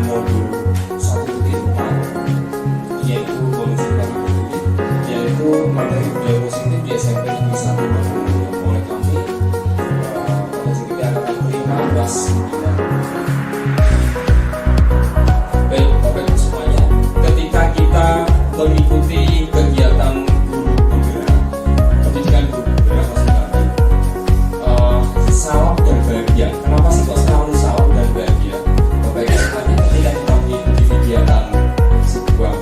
modul 1.4, yaitu kondisi matematik, yaitu materi budaya positif di SMP Negeri 1 oleh kami pada JKT angkatan 15. Baik Bapak Ibu semuanya, ketika kita mengikuti kegiatan guru penggerak pendidikan guru penggerak salam dan bahagia. Kenapa sih kok selalu salam dan bahagia? Bapak Ibu semuanya, ketika kita mengikuti kegiatan sebuah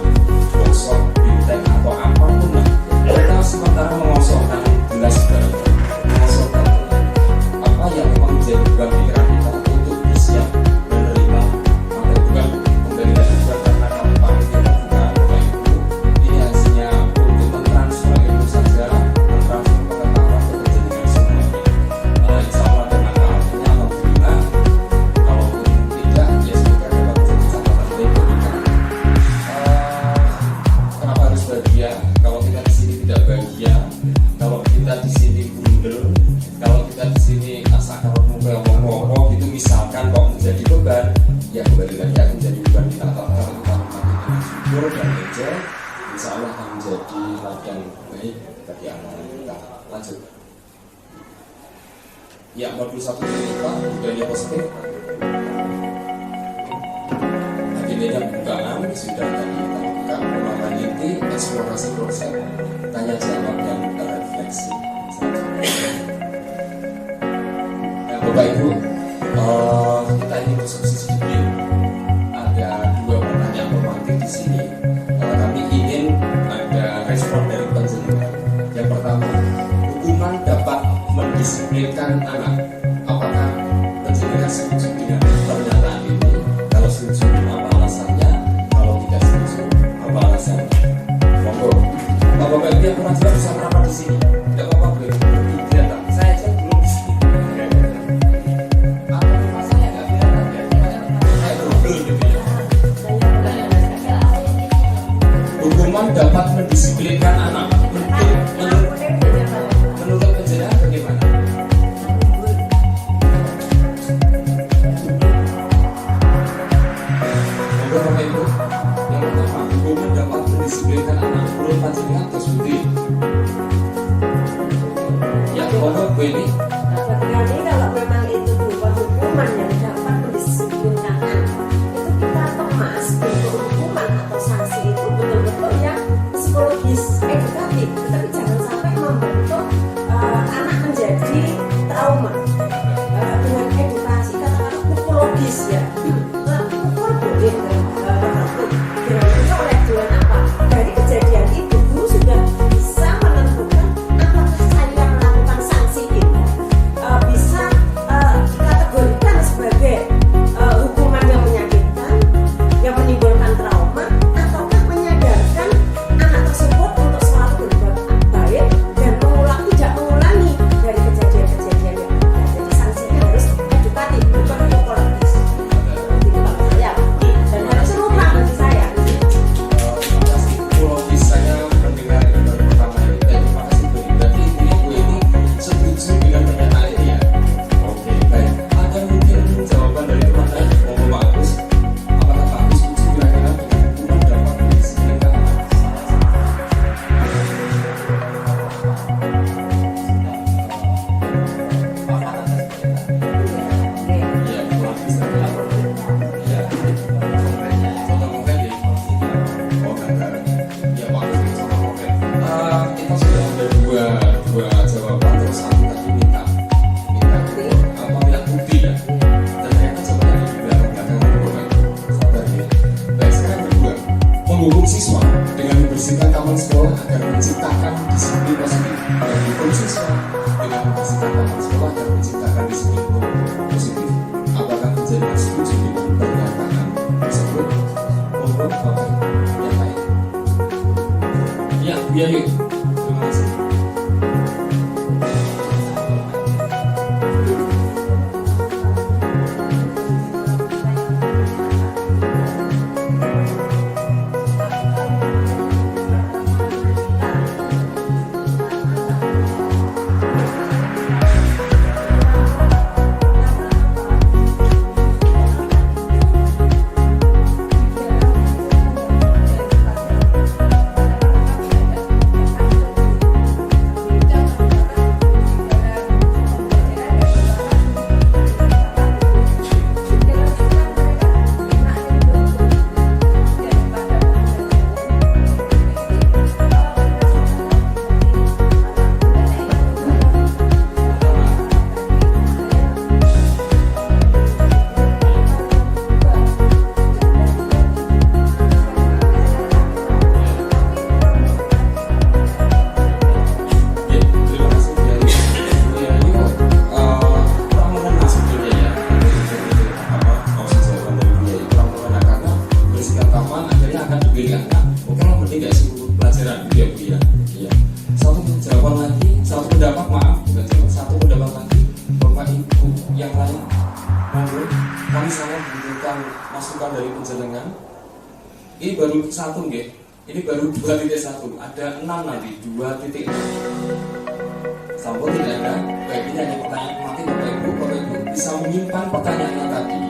workshop, bintang atau apapun lah, kita sementara mengosongkan gelas bareng, mengosongkan apa yang memang menjadi beban pikiran kita untuk bersiap menerima materi bukan pembelajaran bukan karena kami pamit ya, bukan Bapak Ibu. Ini hasilnya untuk mentransfer ilmu saja, mentransfer pengetahuan ke jenengan semuanya. Insya Allah dengan alatnya alhamdulillah. Kalaupun tidak, ya semoga dapat menjadi catatan baik bagi kami. Kenapa harus bahagia? Kalau kita di sini tidak bahagia, kalau kita di sini bundel, kalau kita di sini asa kalau ngomong itu misalkan kok menjadi beban, ya kembali lagi akan menjadi beban kita. Kalau kita melakukan dengan syukur dan kerja, insya Allah akan menjadi latihan baik bagi anak-anak kita. Lanjut. Ya, modul 1.4 budaya positif. Agendanya pembukaan sudah tadi kita lakukan, pengembangan inti, eksplorasi konsep, tanya jawab dan refleksi. Nah, Bapak Ibu, kita ingin diskusi sedikit. Ada dua pertanyaan normatif di sini. Kami ingin ada respon dari penjelasan. Yang pertama, hukuman dapat mendisiplinkan anak. Apakah penjelasan setuju dengan pernyataan ini? Kalau setuju, apa alasannya? Kalau tidak setuju, apa alasannya? Monggo. Bapak Ibu yang kurang jelas bisa merapat di sini. Tidak apa-apa, boleh kelihatan. Saya aja belum di sini. Apa masalahnya nggak kelihatan ya? Kayak double gitu ya. Hukuman dapat mendisiplinkan anak. Menurut penjelasan bagaimana? Bapak Ibu, yang pertama, hukuman dapat mendisiplinkan anak. Menurut penjelasan tersebut. Ya, monggo Bu ini. Jadi kalau memang itu berupa hukuman yang dapat mendisiplinkan anak, itu kita kemas bentuk hukuman atau sanksi itu betul-betul yang psikologis, edukatif, tetapi jangan sampai membentuk anak menjadi trauma dengan edukasi katakanlah psikologis ya. Pukul boleh dengan mencolek dengan apa? Dari kejadian itu guru sudah bisa menentukan apakah saya melakukan sanksi itu bisa dikategorikan sebagai hukuman yang menyakitkan, yang menimbulkan trauma, ataukah menyadarkan anak tersebut untuk selalu berbuat baik dan tidak mengulangi dari kejadian-kejadian yang ada. Jadi sanksinya harus edukatif, bukan psikologis. Itu Pak saya, dan harus serupa bagi saya. Terima kasih psikologis, saya mendengar ini baru pertama ini. Terima kasih Bu. Berarti Bu ini setuju dengan pernyataan ini ya? Oke, baik. Ada mungkin jawaban dari teman-teman? Monggo Pak Agus. Apakah Pak Agus setuju kira-kira dengan hukuman dapat mendisiplinkan anak? Iya, kurang bisa. Iya. Contoh konkret ya. Oh, gambaran. Ya, Pak Agus, contoh konkret. Kita sudah ada dua jawaban, terus satu tadi minta bukti ya. Dan ternyata jawabannya di belakang sabar ya. Baik, sekarang kedua, menghukum siswa dengan membersihkan taman sekolah agar menciptakan disiplin positif. Menghukum siswa dengan membersihkan taman sekolah agar menciptakan disiplin positif. Apakah penjelasan setuju dengan pernyataan tersebut? Monggo Bapak yang lain. Ya, biar yuk. Terima kasih. ya kak, oke lah berarti nggak sih buku pelajaran gitu ya bu ya. Iya. Satu jawaban lagi, satu pendapat maaf bukan jawaban, satu pendapat lagi bapak ibu yang lain. Monggo, kami sangat membutuhkan masukan dari penjenengan. Ini baru satu nggih. Ini baru 2.1, ada 6 nanti 2.6. Sampai tidak ada, baik ini hanya pertanyaan mati bapak ibu bisa menyimpan pertanyaannya tadi.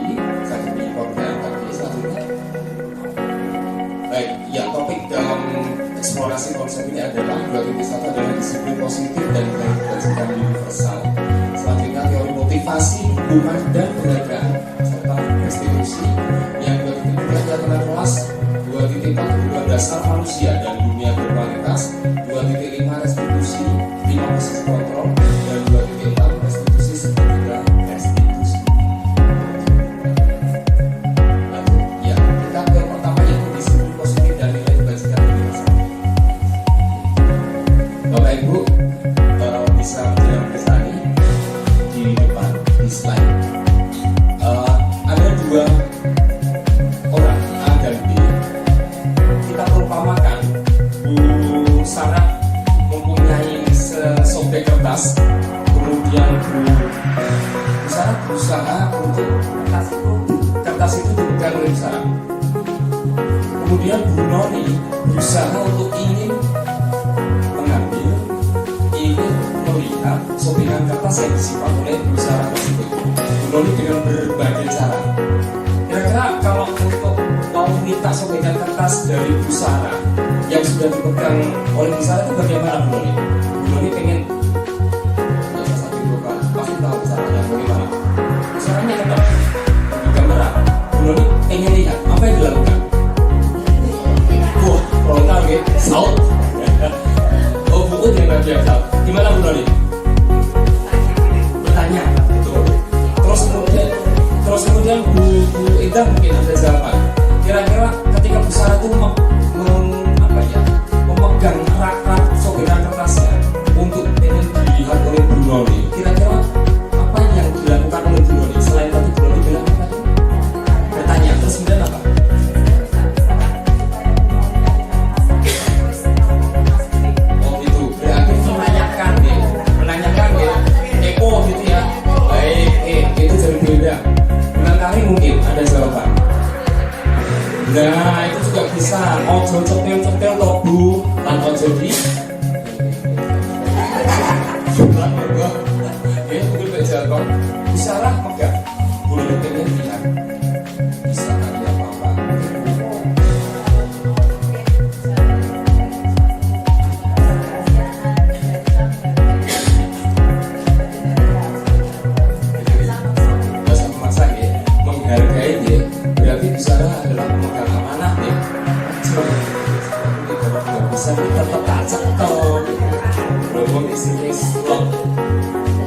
Saya menyimpan pertanyaan tadi selanjutnya. Baik, ya topik dalam eksplorasi konsep ini adalah 2.1 adalah disiplin positif dan kebajikan universal. Selanjutnya teori motivasi, hubungan dan penghargaan serta restitusi. Yang 2.3 catatan kelas, 2.4 hubungan dasar manusia dan dunia berkualitas, 2.5 restitusi, 5 posisi kontrol, dan 2.4 restitusi seketika restitusi. Lalu, ya, kita ke pertama yaitu disiplin positif dan nilai kebajikan universal. Bapak Ibu bisa menjelaskan di depan di slide. Ada dua orang A dan B. Kita perumpamakan Bu Sarah mempunyai sesobek kertas, kemudian Bu Sarah berusaha untuk kertas itu dipegang oleh Bu Sarah. Kemudian Bu Noni berusaha untuk ingin mengambil, ingin melihat sobekan kertas yang disimpan oleh Bu Sarah tersebut. Bu Noni dengan berbagai cara. Kira-kira kalau untuk mau minta sobekan kertas dari Bu Sarah yang sudah dipegang oleh Bu Sarah itu bagaimana Bu Noni? Bu Noni pengen salah satu bukan pasti tahu caranya bagaimana. Bu Sarahnya tetap di kamera. Bu Noni pengen lihat apa yang dilakukan. Wah, frontal gitu, saut. Oh, buku yang bagian saut. Gimana Bu Noni? Bertanya, betul. Terus kemudian Bu Indah mungkin ada jawaban. Kira-kira ketika Bu Sarah itu memegang rak-rak sobekan kertasnya untuk ingin dilihat oleh Bu Noni, kira-kira apa yang dilakukan oleh Bu Noni selain tadi Bu Noni bilang apa tadi? Bertanya, terus kemudian apa? Oh itu berarti menanyakan ya, kepo gitu ya. Baik, itu jadi beda. Barangkali mungkin ada jawaban. Nah itu juga bisa. Ojo cetil-cetil toh Bu, lan ojo di jumlah mergo. Ya mungkin berjawab. Bisa lah enggak? Boleh pengen lihat. Bisa kali apa-apa. Bahasa memasak ya, menghargai ya. Berarti Bu Sarah adalah pemegang amanah ya. Bisa kita tetap toh. Belum isinya slot.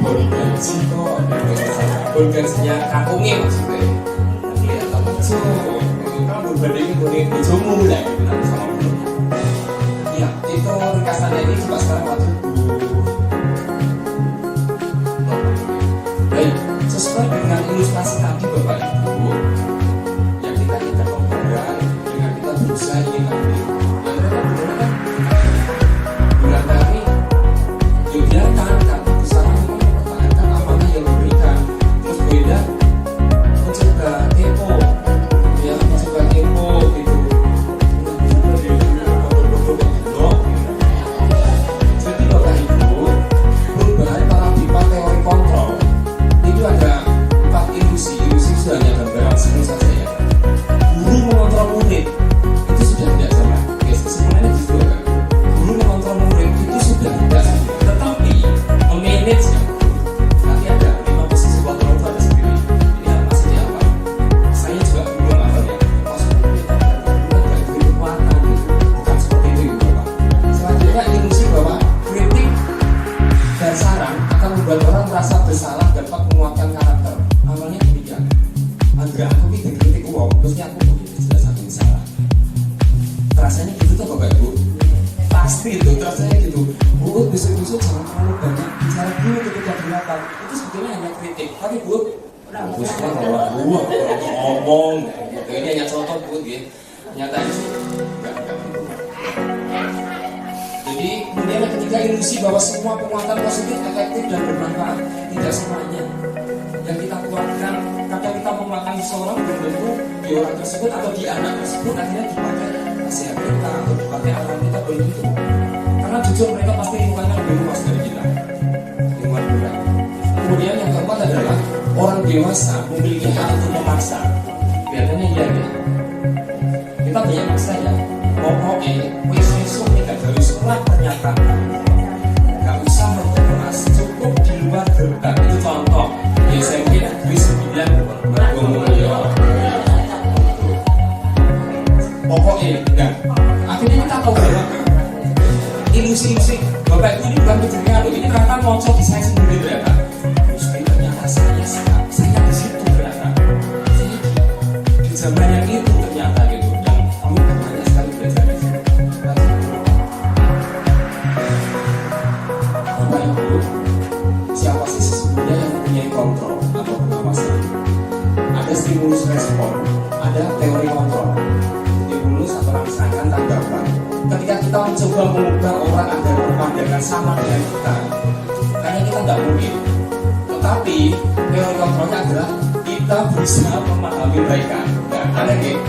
Bergaji kok. Bergajinya kakungnya maksudnya. Ya tak betul. Kamu berbanding boleh bojomu lah. Sama belum. Ya itu ringkasannya ini coba sekarang waktu baik, sesuai dengan ilustrasi tadi Bapak Ibu yang kita komparkan dengan kita berusaha ingin ambil yang mereka benar-benar bulan dari Yogyakarta kan bisa mempertahankan amanah yang diberikan. Terus beda mencoba kepo ya, mencoba kepo gitu. Jadi Bapak Ibu, perubahan paradigma teori kontrol itu ada 4 ilusi itu hanya gambaran sebelum saja ya. Guru mengontrol murid itu sudah tidak sama. Guys, sebenarnya justru kan guru mengontrol murid itu sudah tidak sama. Tetapi memanage nanti ada 5 posisi kontrol itu ada sendiri. Ini maksudnya apa? Saya juga belum ada ya. Maksudnya bukan kekuatan gitu. Bukan seperti itu gitu Pak. Selanjutnya ilusi bahwa kritik dan saran akan membuat orang merasa bersalah dan dapat menguatkan karakter. Awalnya demikian. Andra, aku ini kritik uang, terusnya aku jelas aku salah. Rasanya gitu tuh Bapak Ibu. Pasti itu, rasanya gitu. Bu, besok-besok jangan terlalu banyak bicara dulu ketika berlatar. Itu sebetulnya hanya kritik. Tapi Bu, bagusnya kalau ngomong gitu. Ini hanya contoh Bu, ya. Nyatanya sih nggak tentu. Jadi kemudian yang ketiga, ilusi bahwa semua penguatan positif efektif dan bermanfaat. Tidak semuanya yang kita kuatkan. Kadang kita menguatkan seseorang belum tentu di orang tersebut atau di anak tersebut akhirnya dipakai nasihat kita atau dipakai alam kita belum tentu. Karena jujur mereka pasti lingkungannya lebih luas dari kita, lingkungan kita. Kemudian yang keempat adalah orang dewasa memiliki hak untuk memaksa. Biasanya iya ya. Kita banyak maksa ya. Pokoknya besok kita dari sekolah ternyata nggak usah berkeras, cukup di luar gerbang. Itu contoh. Di SMP negeri 9 Margomulyo. Pokoknya enggak. Akhirnya kita tahu bahwa ilusi-ilusi Bapak Ibu ini bukan pencurian loh. Ini ternyata ngocok di saya sendiri ternyata. Ternyata saya di situ ternyata. Saya di zaman yang itu ternyata gitu. Dan kami banyak sekali belajar di situ. Bapak Ibu, siapa sih sesungguhnya yang mempunyai kontrol atau pengawasan? Ada stimulus respon, ada teori kontrol. Stimulus atau misalkan tanggapan. Ketika kita mencoba mengubah orang agar berpandangan sama dengan kita, kayaknya kita nggak mungkin. Tetapi teori kontrolnya adalah kita berusaha memahami mereka. Nah, ada gitu.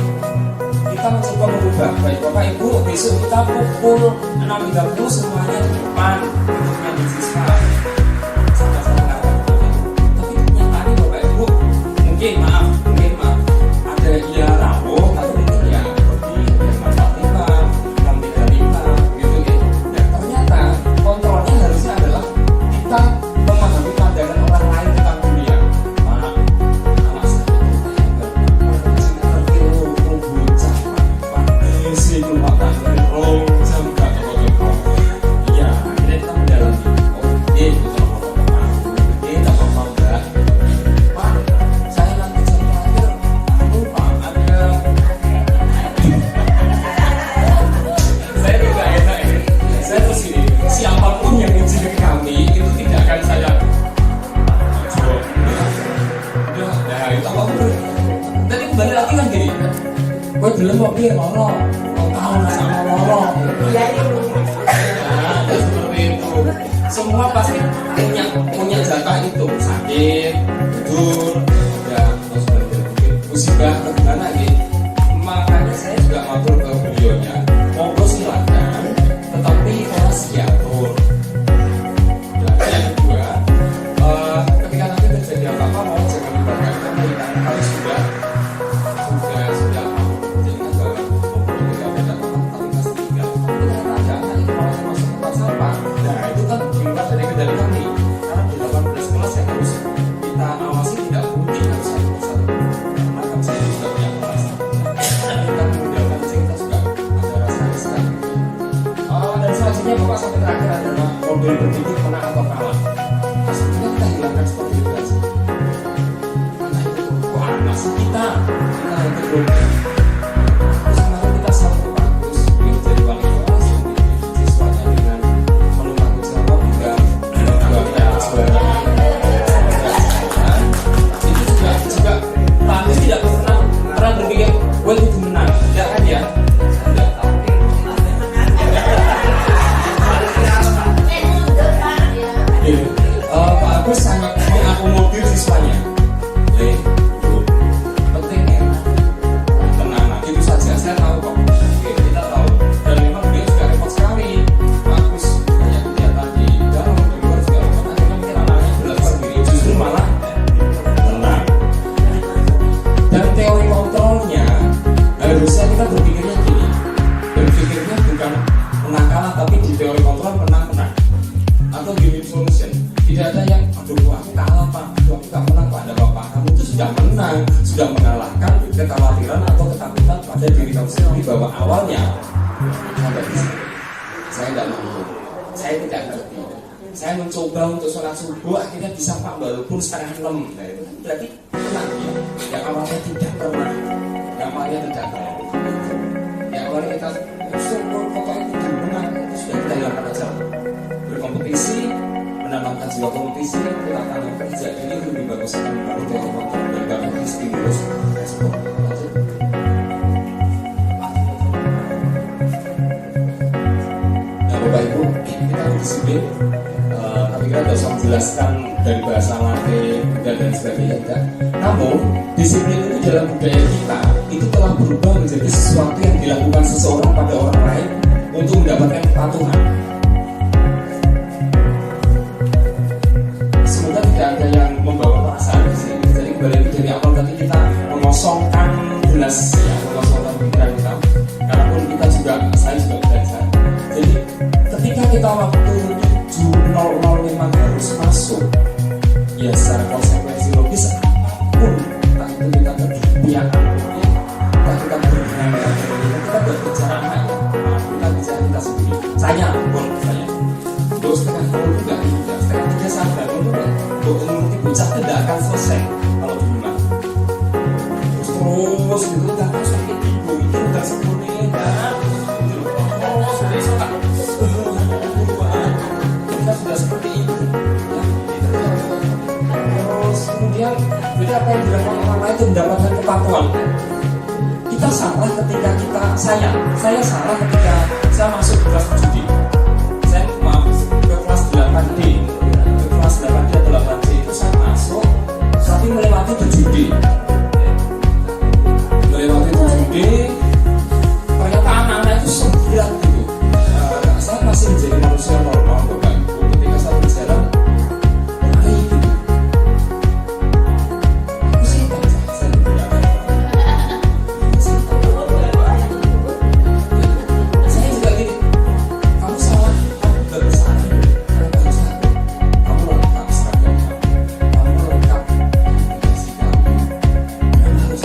Kita mencoba mengubah. Baik Bapak Ibu, besok kita pukul 6.30 semuanya di depan untuknya di siswa. Sama-sama kata. Tapi kenyataannya Bapak Ibu, mungkin maaf, ada ya rawuh atau mungkin ya pergi yang matematika, 635 gitu ya. Dan ternyata kontrolnya harusnya adalah kita memahami pandangan orang lain tentang dunia. Maaf, anak saya siapapun yang menjidik kami itu tidak akan saya jawab. Nah itu apa pun. Tadi kembali lagi kan gini. Gue belum mau dia loro, tahu nggak sama loro. Iya itu. Nah seperti itu. Semua pasti punya jatah itu. Sakit, tidur, ada musibah atau gimana gitu. Makanya saya juga matur ke beliaunya, monggo silakan, tetapi harus diatur. Yang kedua, ketika nanti terjadi apa-apa mau jangan lupakan kita harus sudah jadi kan bahwa tidak ada tapi masih tinggal. Ternyata ada anak itu malah masuk tempat sampah. Nah itu kan di luar dari kendali kami. Karena di 18 kelas yang harus kita awasi tidak mungkin harus satu persatu. Karena kan saya juga punya kelas. Kita menggunakan kita juga ada rasa riskan. Dan selanjutnya Bapak sampai terakhir adalah model berpikir menang atau kalah. Sebenarnya kita hilangkan seperti itu aja. Karena itu anak kita yang kedua. Terus kemarin kita satu bagus menjadi wali kelas, siswanya dengan penuh tanggung jawab juga itu juga kami tidak pernah berpikir gue itu menang, tidak kan ya? Pak Agus sangat mengakomodir siswanya. Penting ya, tenang, itu saja. Saya tahu kok. Oke, kita tahu. Dan memang dia juga repot sekali. Pak Agus banyak kegiatan di dalam, di luar juga repot. Akhirnya mungkin anaknya belajar sendiri, justru malah tenang. Dan teori kontrolnya harusnya kita berpikirnya gini. Berpikirnya bukan menang kalah, tapi di teori kontrol menang-menang. Atau win-win solution. Tidak ada yang aduh aku kalah Pak, aduh aku gak menang Pak, ada apa-apa. Kamu itu sudah menang, sudah mengalahkan kekhawatiran atau ketakutan pada diri kamu sendiri bahwa awalnya sampai di sini saya tidak mampu, saya tidak ngerti. Saya mencoba untuk sholat subuh akhirnya bisa Pak walaupun setengah 6. Nah itu berarti menang ya. Yang awalnya tidak pernah, yang awalnya tidak pernah. Yang awalnya kita syukur pokoknya itu menang, itu sudah kita hilangkan aja. Berkompetisi, menanamkan jiwa kompetisi, kita akan kerja ini lebih bagus akan membangun teori kontrol dan bahkan stimulus respon. disiplin. Tapi kita tidak bisa menjelaskan dari bahasa Latin dan sebagainya kan. Namun disiplin itu dalam budaya kita itu telah berubah menjadi sesuatu yang dilakukan seseorang pada orang lain untuk mendapatkan kepatuhan. Semoga tidak ada yang membawa perasaan di sini. Jadi kembali dari awal tadi kita mengosongkan gelas, ya, mengosongkan pikiran kita. Karena pun kita juga, saya juga belajar. Jadi ketika kita waktu 7.00 harus masuk, ya secara konsekuensi logis apapun, entah itu kita berpihak, entah kita berpihak, kita berbicara ya, kita bicara kita sendiri. Saya, saya. Terus setengah tahun juga, setengah 3 sampai juga. Mungkin bocah tidak akan selesai kalau di rumah. Terus gitu kan sakit ibu itu udah sempurna kan. Sudah suka. Kita sudah seperti itu. Terus kemudian jadi apa yang dilakukan orang lain itu mendapatkan kepatuhan. Kita salah ketika saya salah ketika saya masuk kelas judi. Saya maaf ke kelas 8D. Kelas 8D atau 8C itu saya masuk tapi melewati judi. Melewati judi, ternyata anak-anak itu sembilan gitu. Saya masih menjadi manusia normal Bapak Ibu ketika saya berjalan lari gitu. Aku sih tak saya tidak. Saya juga gini, kamu salah, kamu gak bersalah. Kamu lengkap seragamnya, kamu lengkap edukasi kamu. Kamu harus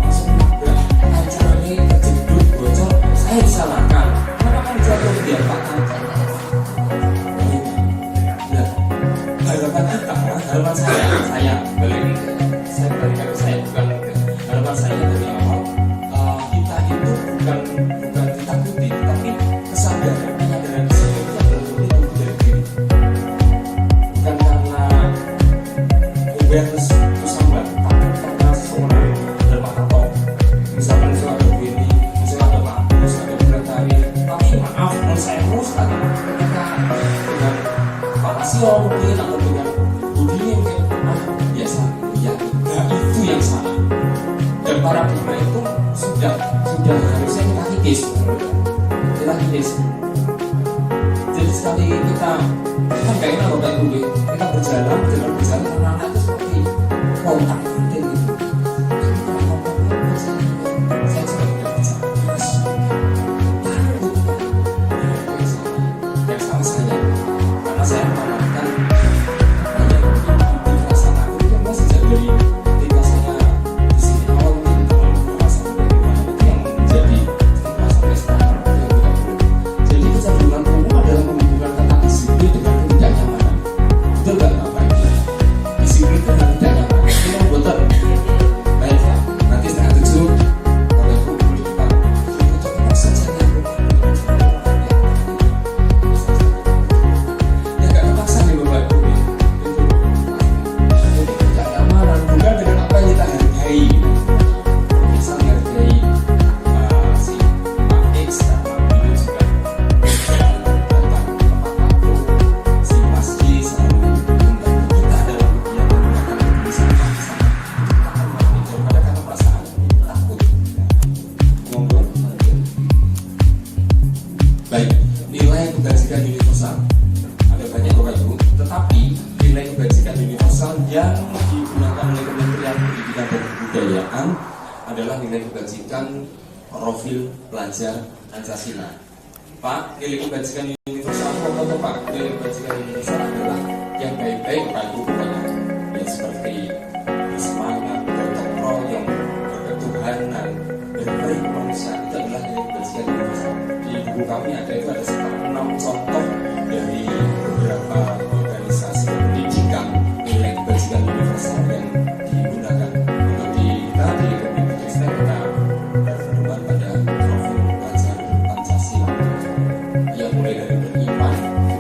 langsung nabrak acaranya kejedut bocor. Saya disalahkan. Kenapa kan jatuh dia Pak Kancah? Nah, harapan kita, harapan saya balik, saya berikan saya bukan harapan saya dari awal. Kita itu bukan ditakuti, tapi kesadaran penyadaran disiplin itu adalah murni tumbuh dari diri. Bukan karena awareness itu sambat, tapi karena seseorang berpatah misalkan ada begini, misalkan ada bagus, ada berantakan. Tapi maaf, menurut saya terus ada ketika dengan Pak Asio mungkin atau dengan Budi mungkin biasa, ya itu yang salah. Dan paradigma itu sudah harusnya kita kikis. Jadi sekali kita nggak enak Bapak Ibu, kita berjalan anak-anak itu seperti kontak gitu. Saya juga tidak bisa takut yang sama saya karena saya menanamkan rasa takut itu masih dari ketika saya di sini awal mungkin merasa bagaimana itu yang menjadi stigma sampai sekarang. Jadi kecenderungan umum adalah menghubungkan kata disiplin dengan ketidaknyamanan. Betul nggak Bapak Ibu? Disiplin dengan tidak nyaman. Ini betul. Baik ya. Nanti setengah 7 Bapak Ibu boleh kita coba saja ya. Ya nggak terpaksa nih Bapak Ibu. Jadi tidak nyamanan bukan dengan apa yang kita hargai. Misalnya hargai si Pak X dan Pak B juga. Si Mas Y selalu mengundang kita dalam kegiatan bahkan bersama kita akan melakukan daripada karena perasaan takut. Monggo. Baik, nilai kebajikan universal ada banyak Bapak Ibu, tetapi nilai kebajikan universal yang digunakan oleh Kementerian Pendidikan dan Kebudayaan adalah nilai kebajikan profil pelajar Pancasila. Pak, nilai kebajikan universal apa Pak? Nilai kebajikan universal adalah yang baik-baik Bapak Ibu pokoknya. Ya seperti bersemangat, gotong royong, berketuhanan, berperi kemanusiaan itu adalah nilai kebajikan universal. Di buku kami ada sekitar 6 contoh dari beberapa organisasi pendidikan nilai kebajikan universal yang digunakan untuk di Komite Kristen kita berpedoman pada profil pelajar Pancasila yang mulai dari beriman,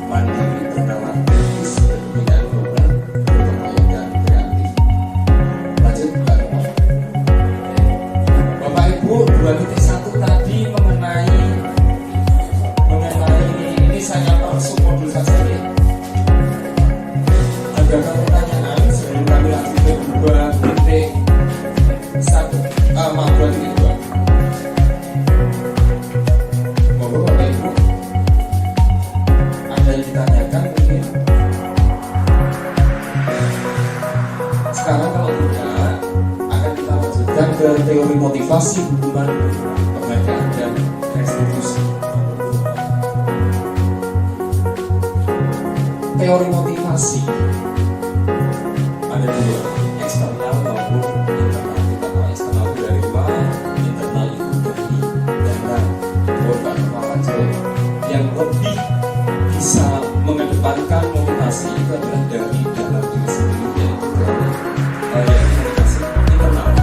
mandiri, bernama kritis, berkebudayaan global, bergotong royong dan kreatif. Lanjut Bapak Ibu 2.1 tadi mengenai maaf berarti kedua. Monggo Bapak Ibu, ada yang ditanyakan mungkin. Sekarang kalau tidak, akan kita lanjutkan ke teori motivasi hukuman, penghargaan dan restitusi. Teori motivasi ada dua, eksternal maupun internal. Kita tahu eksternal dari luar, internal itu dari dalam. Beberapa aja yang lebih bisa mengedepankan motivasi itu adalah dari dalam diri sendiri, yaitu dari motivasi internal.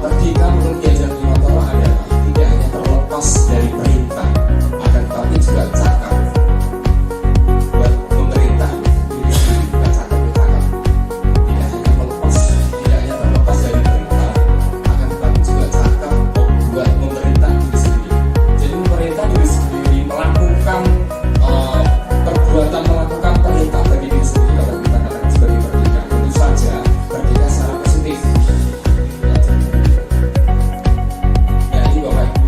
Ketika menurut Kiai Motoro adalah tidak hanya terlepas dari perintah, akan tetapi juga cakap. Buat pemerintah diri sendiri bukan cakap. Tidak hanya terlepas dari perintah, akan tetapi juga cakap buat pemerintah diri sendiri. Jadi pemerintah diri sendiri melakukan melakukan perintah bagi diri sendiri, kalau kita katakan sebagai merdeka, tentu saja merdeka secara positif. Jadi Bapak Ibu,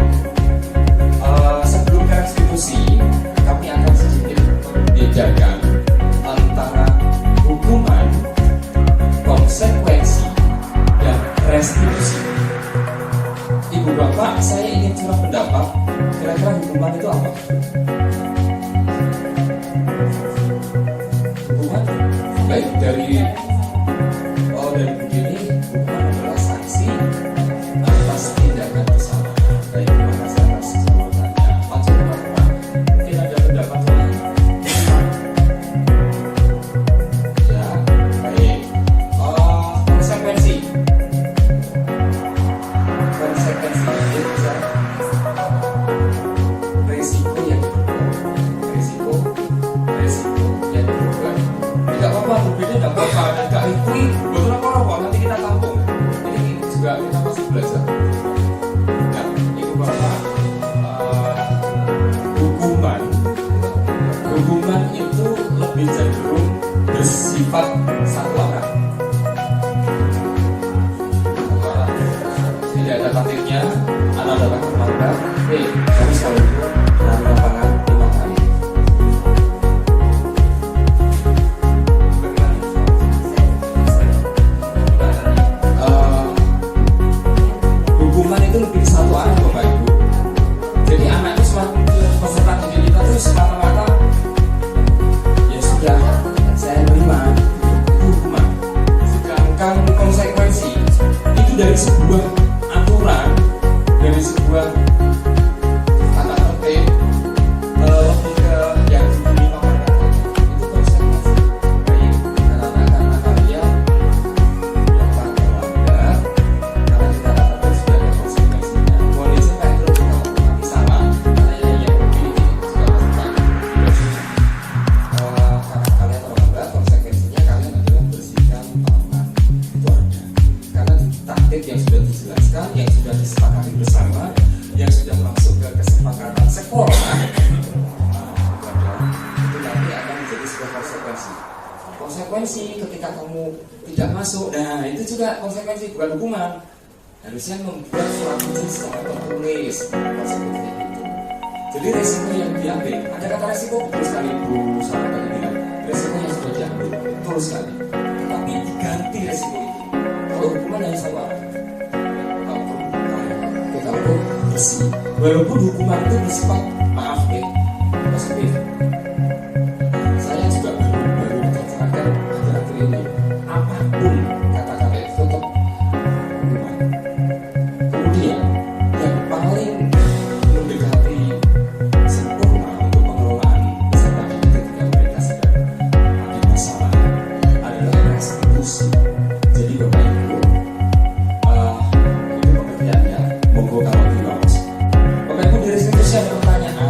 sebelum ke restitusi, kami akan sedikit membedakan antara hukuman, konsekuensi, dan restitusi. Ibu Bapak, saya ingin curah pendapat, kira-kira hukuman itu apa? Hukuman baik dari begini, hukuman adalah sanksi atas tindakan bersama. Baik, terima kasih atas jawabannya Pak Joko. Mungkin ada pendapat lain? Ya, baik. Konsekuensi itu bisa risiko yang risiko yang dibuat. Tidak apa-apa, berbeda tidak apa-apa. Tidak itu betul apa-apa, nanti kita tampung. Ini juga kita masih belajar. Nah, Ibu Bapak, hukuman itu lebih cenderung bersifat satu arah. Tidak ada tatipnya, anak dapat kemana? Harus kalau itu dalam lapangan 5 kali. Hukuman itu lebih satu arah Bapak Ibu. Jadi anak itu semakin peserta didik kita itu semata-mata ya sudah saya terima itu hukuman. Sedangkan konsekuensi itu dari sebuah aturan, dari sebuah tata tertib, lebih ke yang diberi masyarakat. Itu konsekuensi. Baik, anak-anak kalian yang pakai melanggar, karena kita katakan sudah ada konsekuensinya. Kondisi kayak itu kita tapi salah, karena yang lebih juga masukkan. Karena kalian terlambat, konsekuensinya kalian adalah bersihkan taman. Itu ada. Karena di taktik yang sudah dijelaskan, yang sudah disepakati bersama, yang sudah masuk ke kesepakatan sekolah, itu nanti akan menjadi sebuah konsekuensi. Konsekuensi ketika kamu tidak masuk, nah itu juga konsekuensi, bukan hukuman. Harusnya membuat suatu secara tertulis konsekuensi itu. Jadi resiko yang diambil, ada kata resiko betul sekali Bu Sarah tadi bilang, resiko yang sudah diambil betul sekali. Tetapi diganti resiko itu. Kalau hukuman hanya satu arah, kita ukur bersih. Walaupun hukuman itu bersifat maaf positif. Saya juga baru tercerahkan akhir-akhir ini. Apapun kata-kata itu tetap hukuman. Kemudian yang paling mendekati sempurna untuk pengelolaan peserta didik ketika mereka sedang ada masalah adalah restitusi. Jadi Bapak Ibu, itu pengertiannya. Monggo kalau di bawah. Bapak Ibu, di restitusi ada pertanyaan.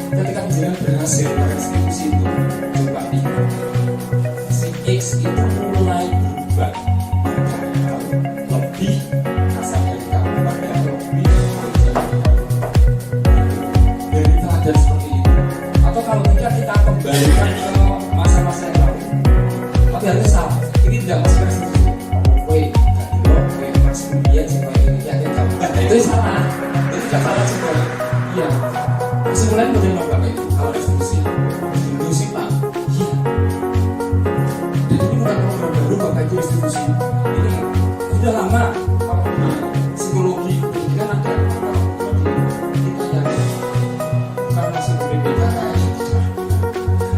ketika jenengan berhasil merestitusi itu, coba lihat si X itu mulai berubah lebih kasar dari kamu, padahal lebih dari teladan seperti itu. Atau kalau tidak kita kembalikan ke masa-masa yang lalu, tapi harus salah, ini tidak masuk restitusi. Kowe gak dulu, kowe mas dia supaya ini yakin kamu, itu salah, itu tidak salah juga. Iya, kesimpulannya bagaimana Bapak itu? Kalau restitusi, restitusi Pak, iya. Jadi ini bukan program baru Bapak itu restitusi. Ini sudah lama kalau di psikologi pendidikan ada kita yang bukan masih berbeda kayak gitu.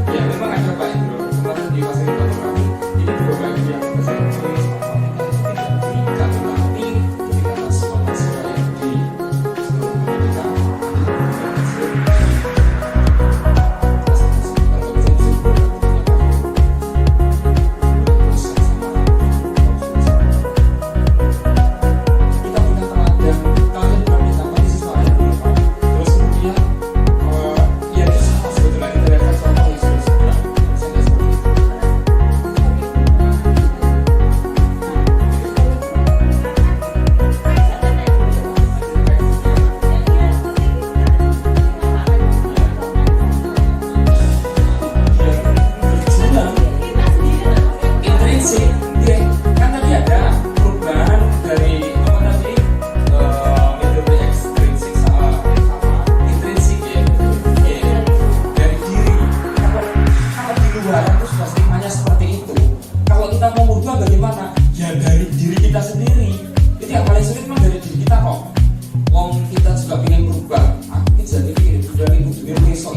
Ya memang ada Pak Indro. Kemarin di fasilitator kami ini juga bagi yang presentasi sama kita itu tidak berikan, tapi ketika mahasiswa yang di psikologi pendidikan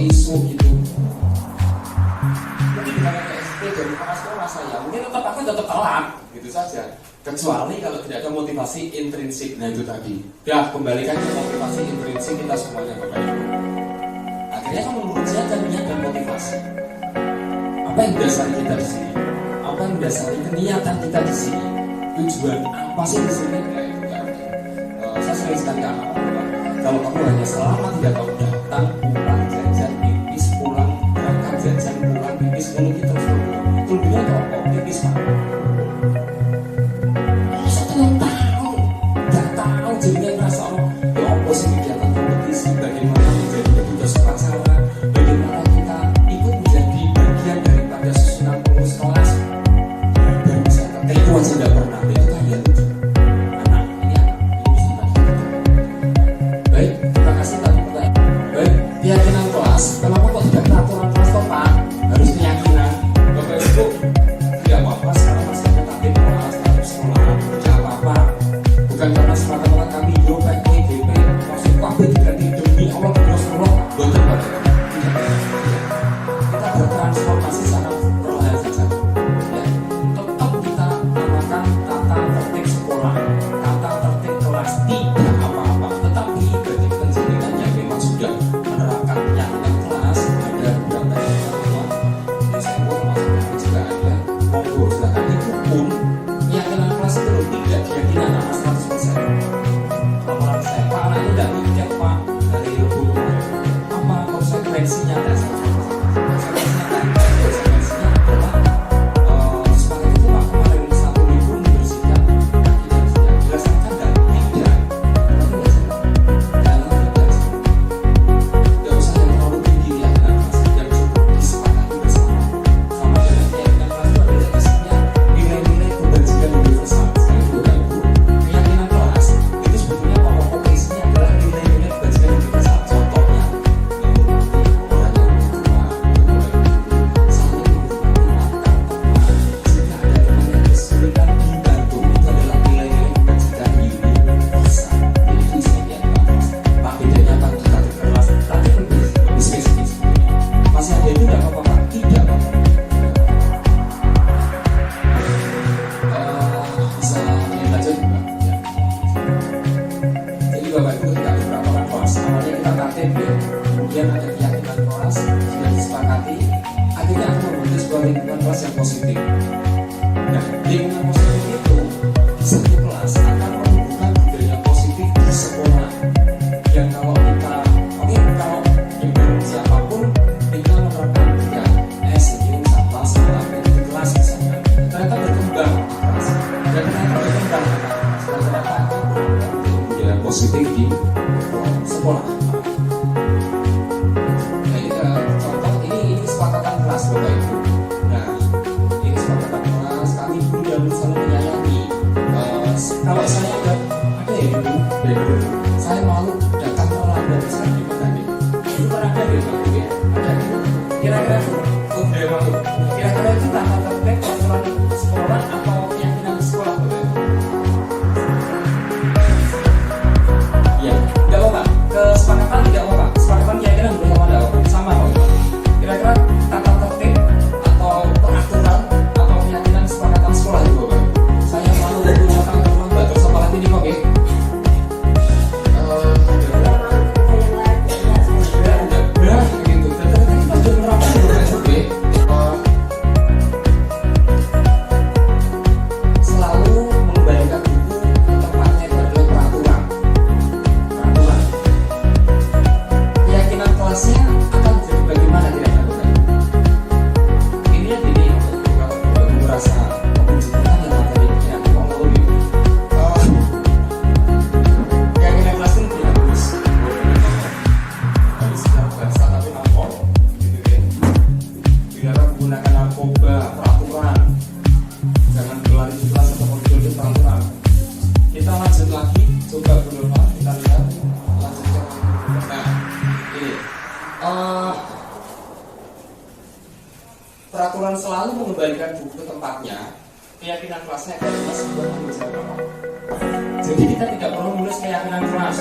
isu gitu. Mungkin dengan KSP dari kakak sekolah saya, mungkin aku tetap telat gitu saja. Kecuali kalau tidak ada motivasi intrinsik. Nah itu tadi. Ya kembalikan ke motivasi intrinsik kita semuanya Bapak Ibu. Akhirnya kan menurut saya kan niat dan motivasi. Apa yang mendasari kita di sini? Apa yang mendasari keniatan kita di sini? Tujuan apa sih di sini? Nah itu kan. Saya sering sekali anak-anak kalau kamu hanya selama 3 tahun datang pulang jajan pipis pulang berangkat jajan pulang pipis lalu kita terus itu dia toko pipis Pak. Satu tahun nggak tahu jadinya ngerasa orang ya apa sih kegiatan kompetisi, bagaimana menjadi petugas upacara, bagaimana kita ikut menjadi bagian daripada susunan pengurus kelas dan bisa itu aja nggak pernah itu kalian lucu. Baik, terima kasih tadi pertanyaan. Baik, keyakinan kelas. Kenapa kok tidak peraturan kelas toh Pak? Harus keyakinan. Bapak Ibu tidak apa-apa sekarang masih ada tatip kelas, tatip sekolah, tidak apa-apa. Bukan karena semata-mata kami Yopek, WGP, maksud kabeh diganti demi Allah terus Allah. Betul Pak. Kita bertransformasi secara perlahan saja. Ya, tetap kita namakan tata tertib sekolah, tata tertib kelas, tidak apa-apa. Tetapi bagi penjenengan yang memang sudah menerapkan keyakinan kelas, ada beberapa yang ini saya mau masukkan juga ada monggo silakan itu pun keyakinan kelas itu tidak keyakinan atas 100%. Laporan saya Pak anak itu tidak mikir Pak dari ibu apa konsekuensinya dan konsekuensinya adalah sebagai itu Pak kemarin 1 minggu membersihkan kaki dan tidak dirasakan dan tidak tidak usah yang terlalu tinggi ya kelas yang cukup disepakati bersama sama dengan keyakinan kelas itu ada isinya nilai-nilai kebajikan universal. Sekali Bapak Ibu, keyakinan kelas itu sebetulnya pokok isinya adalah nilai-nilai kebajikan universal. Contohnya orang yang tua, saling menghormati, jika ada teman yang kesulitan dibantu, itu adalah nilai-nilai kebajikan universal. Jadi itu isinya kelas. Pak bedanya Pak kita di kelas tapi lebih spesifik. Masih ada itu tidak apa-apa Pak? Tidak apa-apa. Bisa dilanjut juga. Ya. Jadi Bapak Ibu ketika di peraturan kelas awalnya kita tatip ya, kemudian ada keyakinan kelas sudah disepakati, akhirnya akan membentuk sebuah lingkungan kelas yang positif. Nah, lingkungan positif itu di satu kelas akan menumbuhkan budaya positif di sekolah. Dan kalau kita, oke, kalau ibu siapapun kira-kira itu budaya masuk, kira-kira itu tata tertib peraturan sekolah atau keyakinan sekolah betul? Ya, tidak apa-apa. Kesepakatan tidak apa-apa. Kesepakatan keyakinan boleh sama kok. Kira-kira tata tertib atau peraturan atau keyakinan kesepakatan sekolah itu apa? Saya selalu menggunakan teman batas sekolah ini kok, ya. Peraturan selalu mengembalikan buku ke tempatnya, keyakinan kelasnya akan masih tanggung jawab. Jadi kita tidak perlu menulis keyakinan kelas.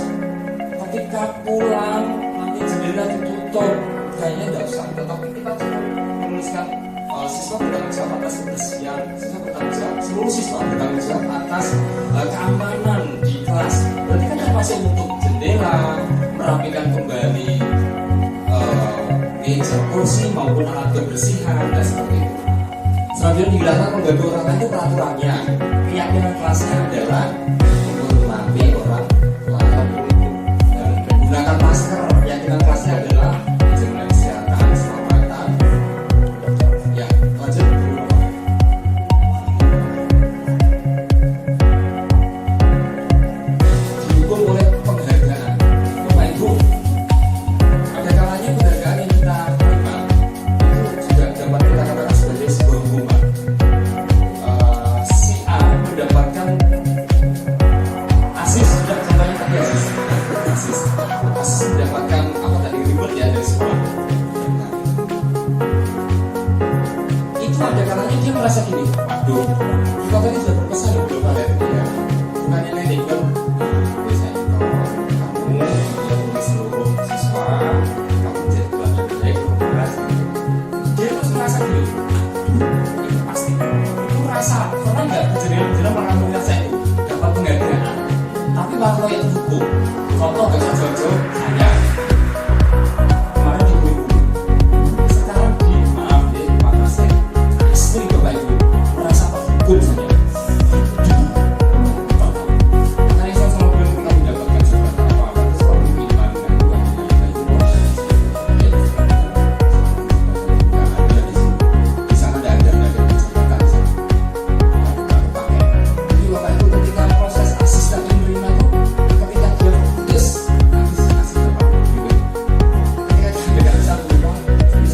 Ketika pulang nanti jendela ditutup, kayaknya tidak usah. Tetapi kita cukup menuliskan siswa bertanggung jawab atas kebersihan, siswa bertanggung jawab, seluruh siswa bertanggung jawab atas keamanan di kelas. Berarti kan termasuk untuk jendela, merapikan kembali meja, kursi maupun alat kebersihan dan seperti itu. Selanjutnya dibilangkan mengganggu orang lain itu peraturannya. Keyakinan kelasnya adalah menghormati orang lain dan menggunakan masker. Keyakinan kelasnya adalah menjaga kesehatan, keselamatan. Ya, lanjut. Dihukum oleh penghargaan. Bapak Ibu, ada kalanya penghargaan yang kita terima itu juga dapat kita katakan sebagai sebuah hukuman. Si A mendapatkan asis, sudah contohnya tadi asis mendapatkan apa tadi reward ya dari sekolah. Nah, itu ada kalanya dia merasa gini, waduh, kita tadi sudah berpesan belum pada dia, bukannya nenek kan, biasanya kamu yang seluruh siswa, kamu jadi pelajar baik, dia terus merasa gini, itu pasti, itu rasa, karena nggak kejadian-kejadian pernah melihat saya itu dapat penghargaan, tapi kalau itu hukum, contoh nggak usah jauh-jauh, saya kemarin di guru, sekarang di maaf deh, makasih, asli Bapak Ibu, merasa terhukum saja. Karena saya selalu bilang kita mendapatkan jabatan apa-apa, terus kalau minimal dengan uangnya, itu di sana ada jabatan jadi Bapak Ibu ketika proses asis dan menerima itu ketika dia putus asis Bapak Ibu ketika dia tidak bisa berubah terus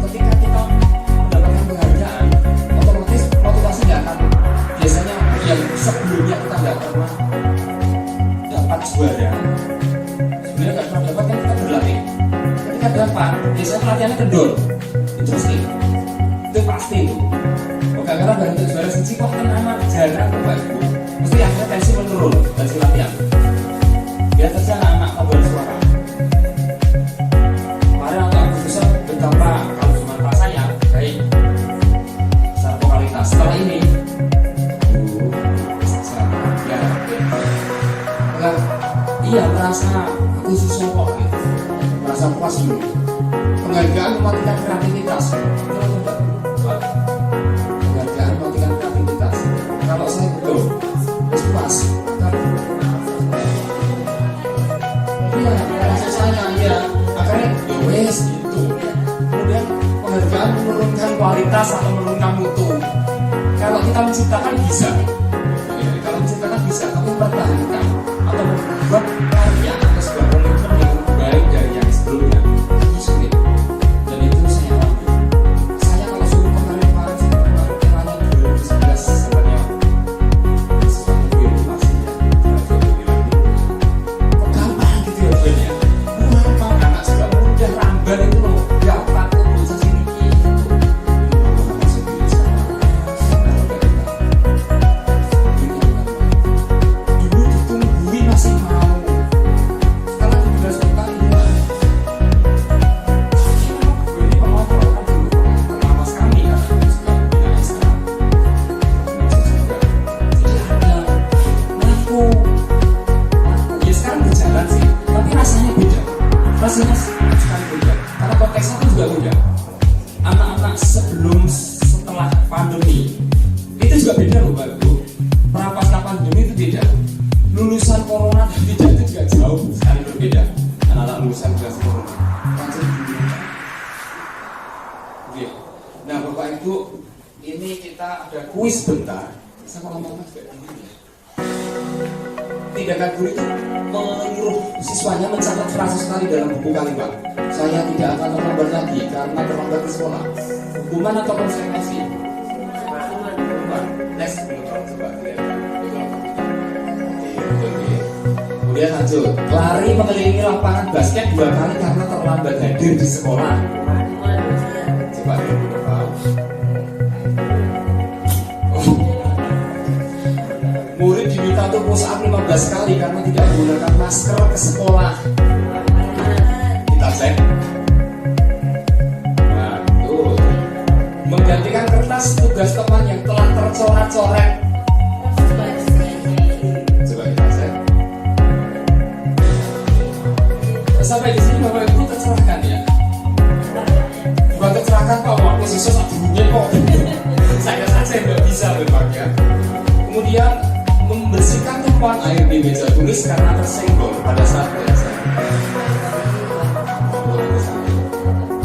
ketika kita mendapatkan penghargaan otomatis motivasi nggak akan biasanya yang sebelumnya kita nggak pernah dapat juara sebenarnya nggak pernah dapat kan kita berlatih ketika dapat biasanya latihannya kendor itu pasti itu karena baru juara siji kok kan anak jarang Bapak Ibu mesti akhirnya tensi menurun hasil latihan biar saja anak-anak kabel suara kemarin untuk Agustus betapa kalau cuma rasanya baik secara vokalitas setelah ini iya merasa aku susah kok gitu. Merasa puas dulu penghargaan mematikan kreativitas penghargaan mematikan kreativitas kalau saya belum puas iya rasa saya ya akhirnya ya wes gitu kemudian penghargaan menurunkan kualitas atau menurunkan mutu kalau kita menciptakan bisa tapi mempertahankan atau membuat karya atau sebuah komitmen yang lebih baik dari yang sebelumnya itu sulit dan itu saya alami saya kuis sebentar, sama lama-lama juga begini. Tindakan guru itu menyuruh siswanya mencatat frasa sekali dalam buku kalimat. Saya tidak akan terlambat lagi karena terlambat ke sekolah. Hukuman atau konsekuensi? Hukuman. Next, coba lihat. Kemudian lanjut, lari mengelilingi lapangan basket 2 kali karena terlambat hadir di sekolah. Coba lihat. Murid diminta untuk push up 15 kali karena tidak menggunakan masker ke sekolah. Kita cek. Nah, tuh. Menggantikan kertas tugas teman yang telah tercoret-coret. Coba kita cek. Sampai di sini Bapak Ibu tercerahkan ya. Bukan tercerahkan Pak, waktu siswa aduhnya kok. Saya saja nggak bisa memang ya. Kemudian membersihkan tumpahan air di meja tulis karena tersenggol pada saat belajar.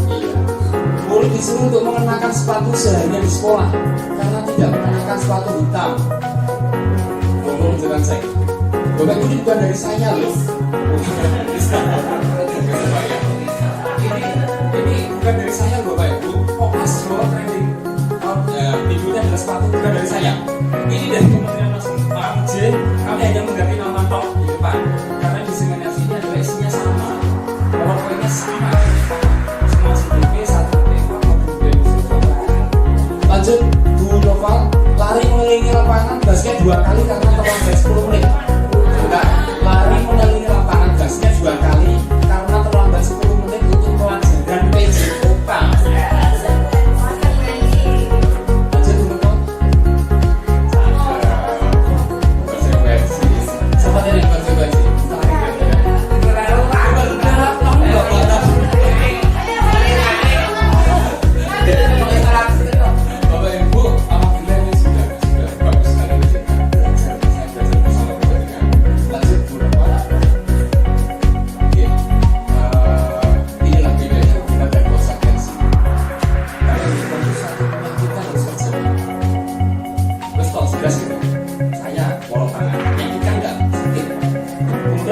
Iya. Murid disuruh untuk mengenakan sepatu seharian di sekolah karena tidak mengenakan sepatu hitam. Ngomong jangan cek. Bapak Ibu ini bukan dari saya loh. Ini bukan dari saya loh Bapak Ibu. Fokus bahwa trending minggunya adalah sepatu bukan dari saya. Ini dari Kementerian langsung. Pak J, kami hanya mengganti nama tok di depan karena diseminasi ini adalah isinya sama, powerpointnya sama, semua CDP satu tembok maupun BMC. Lanjut, Bu Noval lari mengelilingi lapangan basket 2 kali karena terlambat 10 menit. Enggak, lari mengelilingi lapangan basket 2 kali karena terlambat 10 menit untuk pelajaran PJOK.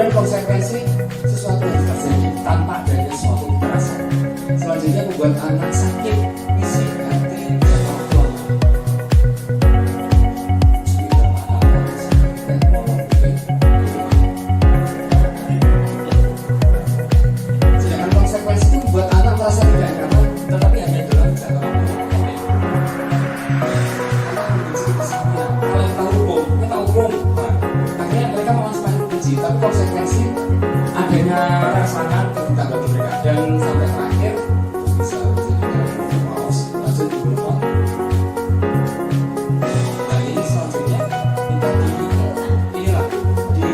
Konsekuensi sesuatu yang terjadi tanpa adanya suatu kekerasan. Selanjutnya membuat anak sakit fisik, hati, dan orang tua. Sedangkan konsekuensi itu membuat anak merasa tidak nyaman, tetapi hanya dalam jangka waktu pendek. Anak membenci misalnya, kalian tahu hukum, kita tahu hukum. Akhirnya mereka melakukan benci, tapi konsekuensi adanya rangsangan ke tetangga mereka dan sampai terakhir bisa menjadi maus. Lanjut dulu. Nah ini selanjutnya kita inilah di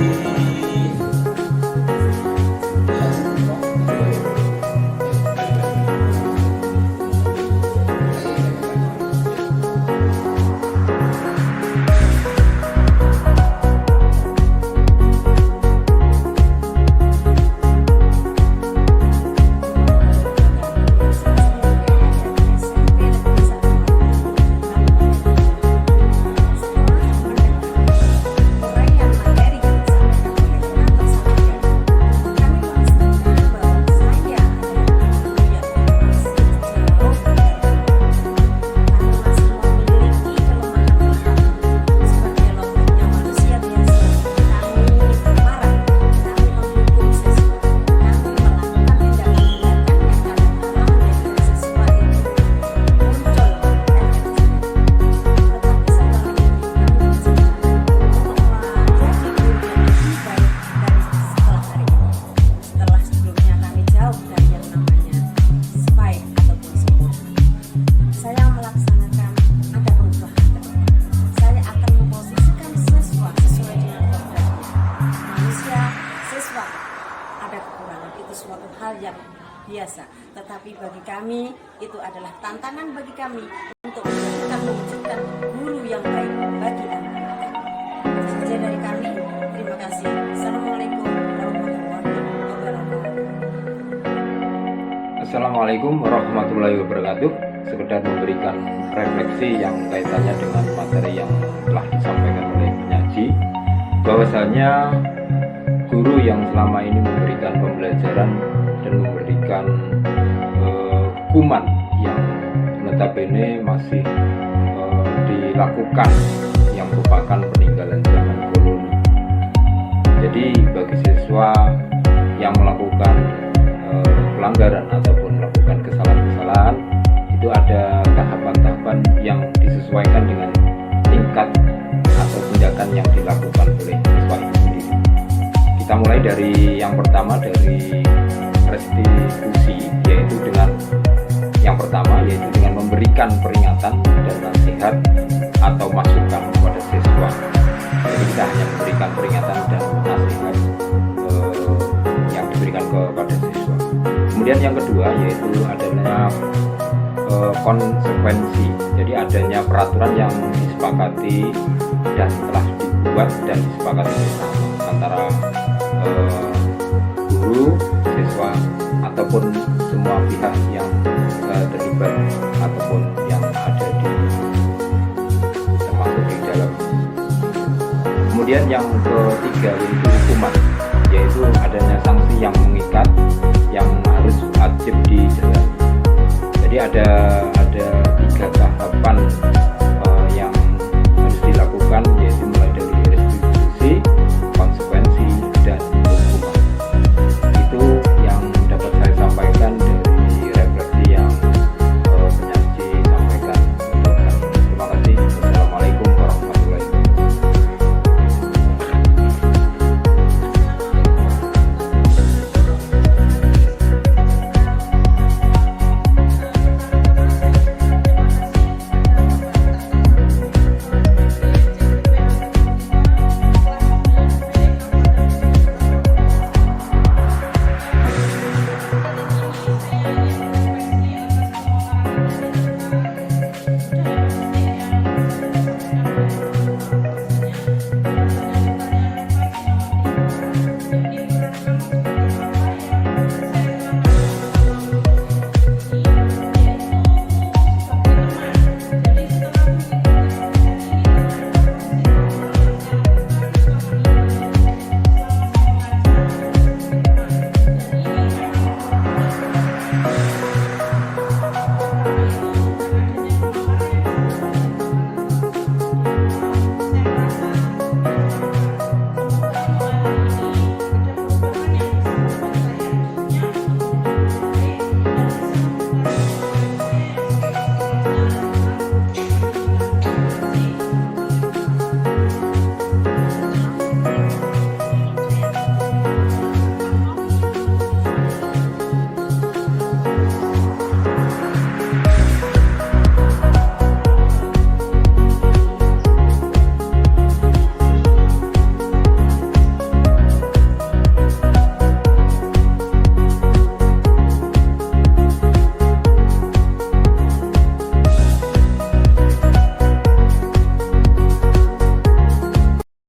biasa, tetapi bagi kami itu adalah tantangan bagi kami untuk mewujudkan guru yang baik bagi anak-anak kami. Itu saja dari kami. Terima kasih. Assalamualaikum warahmatullahi wabarakatuh. Assalamualaikum warahmatullahi wabarakatuh. sekedar memberikan refleksi yang kaitannya dengan materi yang telah disampaikan oleh penyaji, bahwasanya guru yang selama ini memberikan pembelajaran dan memberikan hukuman yang notabene masih dilakukan, yang merupakan peninggalan zaman koloni. Jadi bagi siswa yang melakukan pelanggaran ataupun melakukan kesalahan-kesalahan, itu ada tahapan-tahapan yang disesuaikan dengan tingkat atau tindakan yang dilakukan oleh siswa itu sendiri. Kita mulai dari yang pertama, dari restitusi, yaitu dengan yang pertama yaitu dengan memberikan peringatan dan nasihat atau masukan kepada siswa. Jadi kita hanya memberikan peringatan dan nasihat yang diberikan kepada siswa. Kemudian yang kedua yaitu adalah konsekuensi. Jadi adanya peraturan yang disepakati dan telah dibuat dan disepakati bersama antara guru, siswa, ataupun semua pihak yang terlibat ataupun yang ada di termasuk di dalam. Kemudian yang ketiga yaitu hukuman, yaitu adanya sanksi yang mengikat yang harus wajib dijalani. Jadi ada 3 tahapan